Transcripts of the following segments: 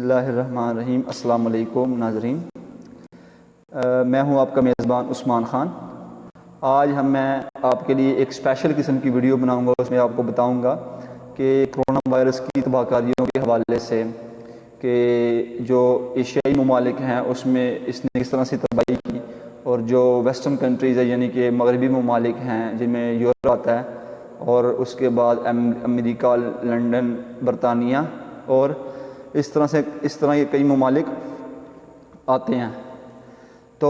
اللہ الرحمن الرحیم۔ السلام علیکم ناظرین، میں ہوں آپ کا میزبان عثمان خان۔ آج میں آپ کے لیے ایک اسپیشل قسم کی ویڈیو بناؤں گا۔ اس میں آپ کو بتاؤں گا کہ کرونا وائرس کی تباہ کاریوں کے حوالے سے کہ جو ایشیائی ممالک ہیں اس میں اس نے کس طرح سے تباہی کی، اور جو ویسٹرن کنٹریز ہے یعنی کہ مغربی ممالک ہیں جن میں یورپ آتا ہے، اور اس کے بعد امریکہ، لنڈن، برطانیہ، اور اس طرح کے کئی ممالک آتے ہیں۔ تو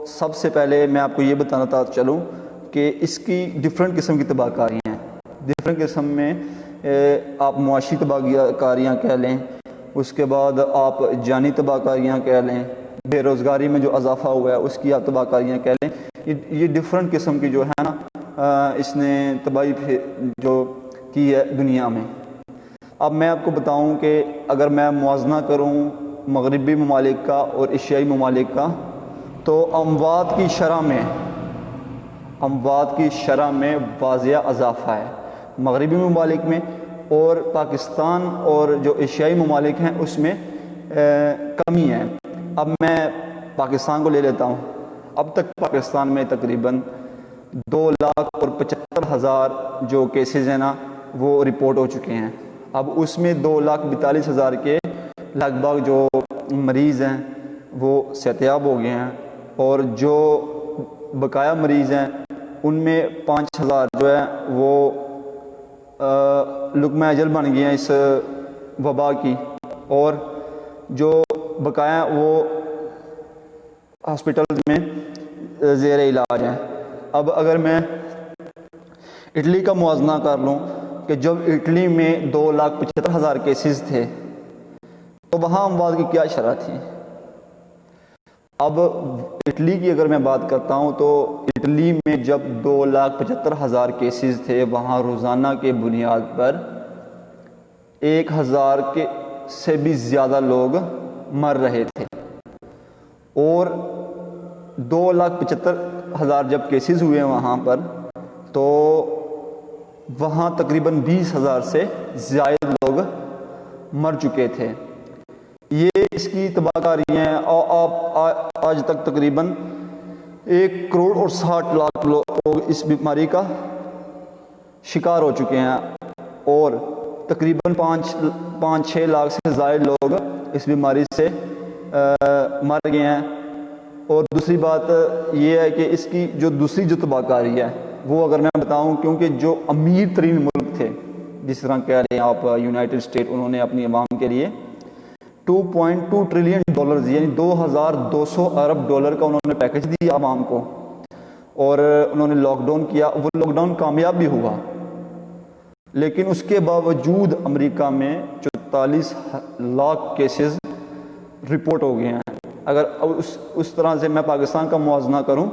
سب سے پہلے میں آپ کو یہ بتانا چلوں کہ اس کی ڈفرینٹ قسم کی تباہ کاریاں ہیں۔ ڈفرینٹ قسم میں آپ معاشی تباہ کاریاں کہہ لیں، اس کے بعد آپ جانی تباہ کاریاں کہہ لیں، بے روزگاری میں جو اضافہ ہوا ہے اس کی آپ تباہ کاریاں کہہ لیں۔ یہ ڈفرینٹ قسم کی جو ہے نا اس نے تباہی جو کی ہے دنیا میں۔ اب میں آپ کو بتاؤں کہ اگر میں موازنہ کروں مغربی ممالک کا اور ایشیائی ممالک کا، تو اموات کی شرح میں واضح اضافہ ہے مغربی ممالک میں، اور پاکستان اور جو ایشیائی ممالک ہیں اس میں کمی ہے۔ اب میں پاکستان کو لے لیتا ہوں۔ اب تک پاکستان میں تقریباً 2,75,000 جو کیسز ہیں نا وہ رپورٹ ہو چکے ہیں۔ اب اس میں 2,42,000 کے لگ بھگ جو مریض ہیں وہ صحتیاب ہو گئے ہیں، اور جو بقایا مریض ہیں ان میں 5,000 جو ہے وہ لقمہ اجل بن گئے ہیں اس وبا کی، اور جو بقایا وہ ہاسپٹل میں زیر علاج ہیں۔ اب اگر میں اٹلی کا موازنہ کر لوں کہ جب اٹلی میں 2,75,000 کیسز تھے تو وہاں اموات کی کیا شرح تھی۔ اب اٹلی کی اگر میں بات کرتا ہوں تو اٹلی میں جب 2,75,000 کیسز تھے، وہاں روزانہ کے بنیاد پر 1,000 سے بھی زیادہ لوگ مر رہے تھے، اور 2,75,000 جب کیسز ہوئے وہاں پر تو وہاں تقریباً 20,000 سے زائد لوگ مر چکے تھے۔ یہ اس کی تباہ کاری ہیں، اور آج تک تقریباً 1,60,00,000 لوگ اس بیماری کا شکار ہو چکے ہیں، اور تقریباً 5-6 لاکھ سے زائد لوگ اس بیماری سے مر گئے ہیں۔ اور دوسری بات یہ ہے کہ اس کی جو دوسری جو تباہ کاری ہے وہ اگر میں بتاؤں، کیونکہ جو امیر ترین ملک تھے جس طرح کہہ رہے ہیں آپ یونائٹڈ اسٹیٹ، انہوں نے اپنی عوام کے لیے $2.2 ٹریلین یعنی 2,200 ارب ڈالر کا انہوں نے پیکج دیا عوام کو، اور انہوں نے لاک ڈاؤن کیا۔ وہ لاک ڈاؤن کامیاب بھی ہوا، لیکن اس کے باوجود امریکہ میں 44 لاکھ کیسز رپورٹ ہو گئے ہیں۔ اگر اس طرح سے میں پاکستان کا موازنہ کروں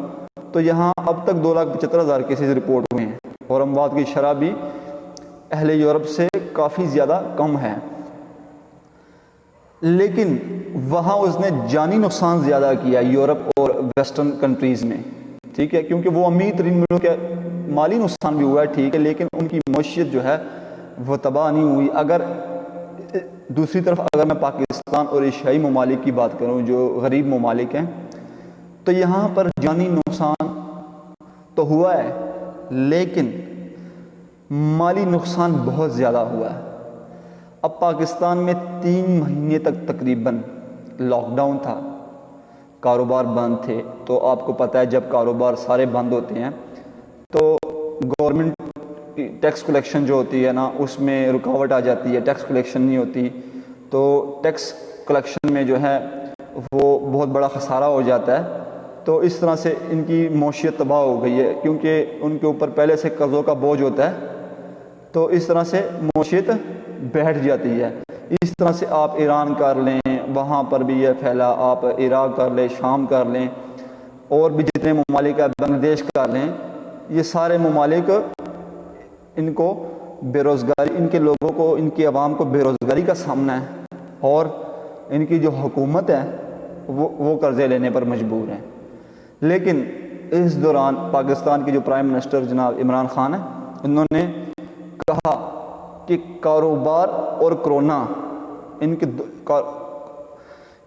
تو یہاں اب تک 2,75,000 کیسز رپورٹ ہوئے ہیں، اور اموات کی شرح بھی اہل یورپ سے کافی زیادہ کم ہے۔ لیکن وہاں اس نے جانی نقصان زیادہ کیا یورپ اور ویسٹرن کنٹریز میں، ٹھیک ہے، کیونکہ وہ امیر ترین ملک ہے، مالی نقصان بھی ہوا ہے ٹھیک ہے، لیکن ان کی معیشت جو ہے وہ تباہ نہیں ہوئی۔ اگر دوسری طرف اگر میں پاکستان اور ایشیائی ممالک کی بات کروں جو غریب ممالک ہیں، تو یہاں پر جانی نقصان تو ہوا ہے لیکن مالی نقصان بہت زیادہ ہوا ہے۔ اب پاکستان میں 3 مہینے تک تقریباً لاک ڈاؤن تھا، کاروبار بند تھے۔ تو آپ کو پتہ ہے جب کاروبار سارے بند ہوتے ہیں تو گورنمنٹ کی ٹیکس کلیکشن جو ہوتی ہے نا اس میں رکاوٹ آ جاتی ہے، ٹیکس کلیکشن نہیں ہوتی، تو ٹیکس کلیکشن میں جو ہے وہ بہت بڑا خسارہ ہو جاتا ہے۔ تو اس طرح سے ان کی معیشت تباہ ہو گئی ہے، کیونکہ ان کے اوپر پہلے سے قرضوں کا بوجھ ہوتا ہے، تو اس طرح سے معیشت بیٹھ جاتی ہے۔ اس طرح سے آپ ایران کر لیں، وہاں پر بھی یہ پھیلا، آپ عراق کر لیں، شام کر لیں، اور بھی جتنے ممالک ہیں، بنگلہ دیش کر لیں، یہ سارے ممالک ان کو بے روزگاری، ان کے لوگوں کو، ان کی عوام کو بے روزگاری کا سامنا ہے، اور ان کی جو حکومت ہے وہ قرضے لینے پر مجبور ہے۔ لیکن اس دوران پاکستان کے جو پرائم منسٹر جناب عمران خان ہیں، انہوں نے کہا کہ کاروبار اور کرونا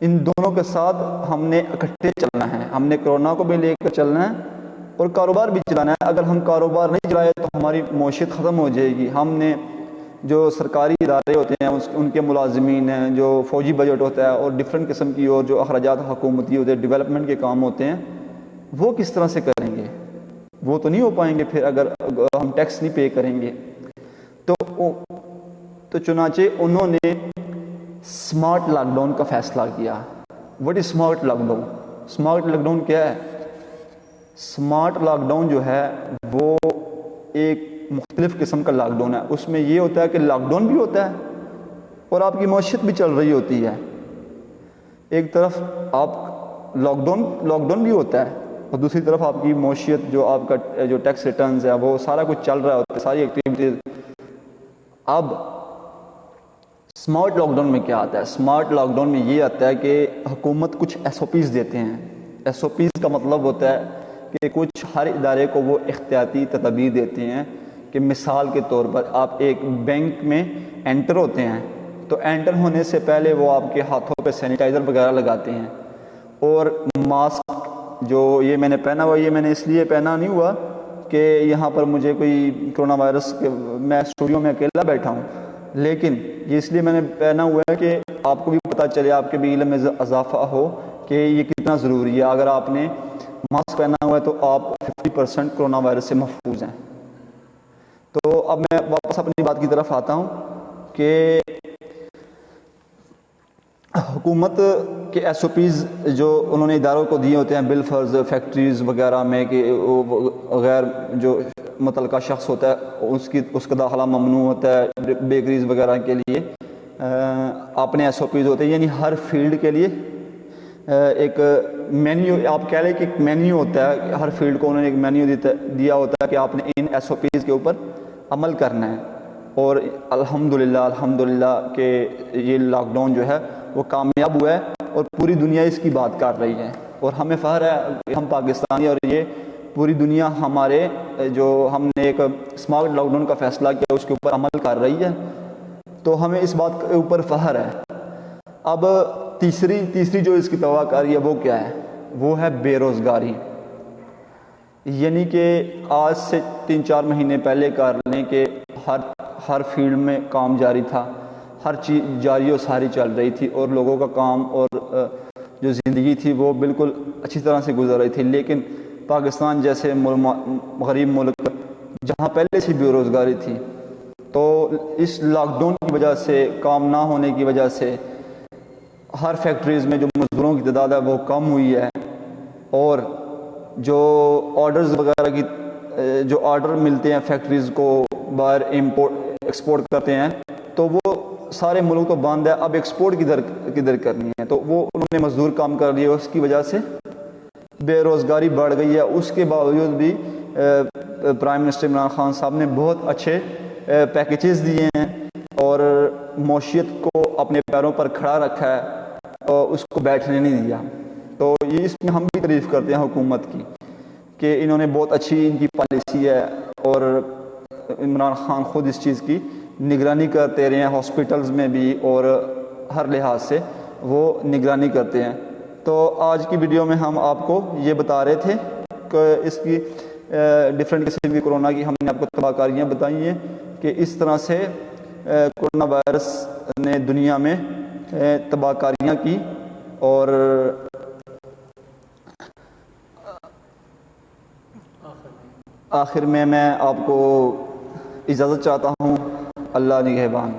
ان دونوں کے ساتھ ہم نے اکٹھے چلنا ہے. ہم نے کرونا کو بھی لے کر چلنا ہے اور کاروبار بھی چلانا ہے. اگر ہم کاروبار نہیں چلائے تو ہماری معیشت ختم ہو جائے گی. ہم نے جو سرکاری ادارے ہوتے ہیں ان کے ملازمین ہیں, جو فوجی بجٹ ہوتا ہے اور ڈفرینٹ قسم کی اور جو اخراجات حکومتی ہوتے ہیں, ڈیولپمنٹ کے کام ہوتے ہیں, وہ کس طرح سے کریں گے؟ وہ تو نہیں ہو پائیں گے پھر اگر ہم ٹیکس نہیں پے کریں گے. تو چنانچہ انہوں نے اسمارٹ لاک ڈاؤن کا فیصلہ کیا. What is smart lockdown? Smart lockdown کیا ہے؟ اسمارٹ لاک ڈاؤن جو ہے وہ ایک مختلف قسم کا لاک ڈاؤن ہے. اس میں یہ ہوتا ہے کہ لاک ڈاؤن بھی ہوتا ہے اور آپ کی معیشت بھی چل رہی ہوتی ہے. ایک طرف آپ لاک ڈاؤن بھی ہوتا ہے اور دوسری طرف آپ کی معیشت, جو آپ کا جو ٹیکس ریٹرنز ہے, وہ سارا کچھ چل رہا ہوتا ہے, ساری ایکٹیویٹیز. اب اسمارٹ لاک ڈاؤن میں کیا آتا ہے؟ اسمارٹ لاک ڈاؤن میں یہ آتا ہے کہ حکومت کچھ ایس او پیز دیتے ہیں. ایس او پیز کا مطلب ہوتا ہے کہ کچھ ہر ادارے کو وہ احتیاطی تدابیر دیتے ہیں کہ مثال کے طور پر آپ ایک بینک میں انٹر ہوتے ہیں تو انٹر ہونے سے پہلے وہ آپ کے ہاتھوں پہ سینیٹائزر وغیرہ لگاتے ہیں, اور ماسک جو یہ میں نے پہنا ہوا, یہ میں نے اس لیے پہنا نہیں ہوا کہ یہاں پر مجھے کوئی کرونا وائرس کے, میں اسٹوڈیو میں اکیلا بیٹھا ہوں, لیکن یہ اس لیے میں نے پہنا ہوا ہے کہ آپ کو بھی پتہ چلے, آپ کے بھی علم میں اضافہ ہو کہ یہ کتنا ضروری ہے. اگر آپ نے ماسک پہنا ہوا ہے تو آپ 50% کرونا وائرس سے محفوظ ہیں. تو اب میں واپس اپنی بات کی طرف آتا ہوں کہ حکومت کے ایس او پیز جو انہوں نے اداروں کو دیے ہوتے ہیں بالفرض فیکٹریز وغیرہ میں, کہ غیر جو متعلقہ شخص ہوتا ہے اس کا داخلہ ممنوع ہوتا ہے. بیکریز وغیرہ کے لیے اپنے ایس او پیز ہوتے ہیں, یعنی ہر فیلڈ کے لیے ایک مینیو, آپ کہہ لیں کہ ایک مینیو ہوتا ہے. ہر فیلڈ کو انہوں نے ایک مینیو دیا ہوتا ہے کہ آپ نے ان ایس او پیز کے اوپر عمل کرنا ہے. اور الحمدللہ کہ یہ لاک ڈاؤن جو ہے وہ کامیاب ہوا ہے اور پوری دنیا اس کی بات کر رہی ہے, اور ہمیں فخر ہے ہم پاکستانی, اور یہ پوری دنیا ہمارے جو ہم نے ایک اسمارٹ لاک ڈاؤن کا فیصلہ کیا اس کے اوپر عمل کر رہی ہے, تو ہمیں اس بات کے اوپر فخر ہے. اب تیسری جو اس کی توقع کاری ہے وہ کیا ہے؟ وہ ہے بے روزگاری. یعنی کہ آج سے 3-4 مہینے پہلے کر لیں کہ ہر فیلڈ میں کام جاری تھا, ہر چیز جاری و ساری چل رہی تھی, اور لوگوں کا کام اور جو زندگی تھی وہ بالکل اچھی طرح سے گزر رہی تھی. لیکن پاکستان جیسے غریب ملک جہاں پہلے سے بے روزگاری تھی, تو اس لاک ڈاؤن کی وجہ سے, کام نہ ہونے کی وجہ سے ہر فیکٹریز میں جو مزدوروں کی تعداد ہے وہ کم ہوئی ہے, اور جو آرڈرز وغیرہ کی جو آرڈر ملتے ہیں فیکٹریز کو باہر ایکسپورٹ کرتے ہیں, تو وہ سارے ملک تو بند ہے. اب ایکسپورٹ کدھر کرنی ہے؟ تو وہ انہوں نے مزدور کام کر لیے, اس کی وجہ سے بے روزگاری بڑھ گئی ہے. اس کے باوجود بھی پرائم منسٹر عمران خان صاحب نے بہت اچھے پیکیجز دیے ہیں اور معیشت کو اپنے پیروں پر کھڑا رکھا ہے اور اس کو بیٹھنے نہیں دیا. تو یہ اس میں ہم بھی تعریف کرتے ہیں حکومت کی کہ انہوں نے بہت اچھی ان کی پالیسی ہے, اور عمران خان خود اس چیز کی نگرانی کرتے رہے ہیں, ہاسپٹلز میں بھی اور ہر لحاظ سے وہ نگرانی کرتے ہیں. تو آج کی ویڈیو میں ہم آپ کو یہ بتا رہے تھے کہ اس کی ڈفرینٹ قسم کی کرونا کی ہم نے آپ کو تباہ کاریاں بتائی ہیں کہ اس طرح سے کرونا وائرس نے دنیا میں تباہ کاریاں کی. اور آخر میں آپ کو اجازت چاہتا ہوں. اللہ نگہبان.